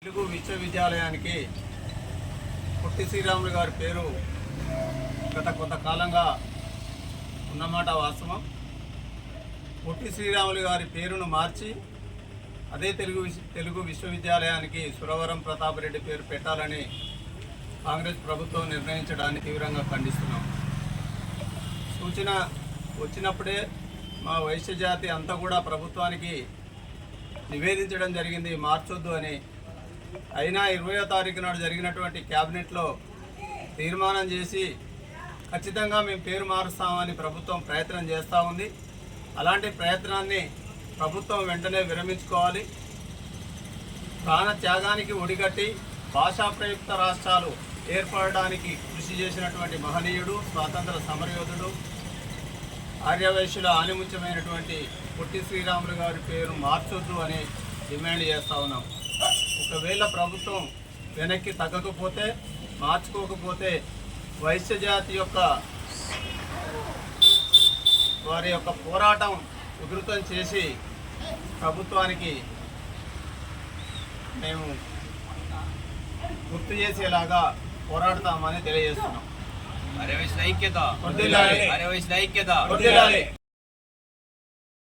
తెలుగు విశ్వవిద్యాలయానికి పొట్టి శ్రీరాములు గారి పేరు గత కొంతకాలంగా ఉన్నమాట వాస్తవం. పొట్టి శ్రీరాములు గారి పేరును మార్చి అదే తెలుగు విశ్వవిద్యాలయానికి సురవరం ప్రతాపరెడ్డి పేరు పెట్టాలని కాంగ్రెస్ ప్రభుత్వం నిర్ణయించడాన్ని తీవ్రంగా ఖండిస్తున్నాం. సూచన వచ్చినప్పుడే మా వైశ్య జాతి అంతా కూడా ప్రభుత్వానికి నివేదించడం జరిగింది, మార్చొద్దు అని. అయినా 20వ తారీఖు నాడు జరిగినటువంటి క్యాబినెట్లో తీర్మానం చేసి ఖచ్చితంగా మేము పేరు మారుస్తామని ప్రభుత్వం ప్రయత్నం చేస్తూ ఉంది. అలాంటి ప్రయత్నాన్ని ప్రభుత్వం వెంటనే విరమించుకోవాలి. ప్రాణ త్యాగానికి ఒడిగట్టి భాషా ప్రయుక్త రాష్ట్రాలు ఏర్పడడానికి కృషి చేసినటువంటి మహనీయుడు, స్వాతంత్ర సమరయోధుడు, ఆర్యవైశ్యుల ఆనిముత్యమైనటువంటి పొట్టి శ్రీరాములు గారి పేరు మార్చొద్దు అని డిమాండ్ చేస్తూ ఉన్నాం. ఒకవేళ ప్రభుత్వం వెనక్కి తగ్గకపోతే, మార్చుకోకపోతే వైశ్య జాతి యొక్క వారి యొక్క పోరాటం ఉధృతం చేసి ప్రభుత్వానికి మేము గుర్తు చేసేలాగా పోరాడతామని తెలియజేస్తున్నాం. ఆర్యవైశ్యుల ఐక్యత.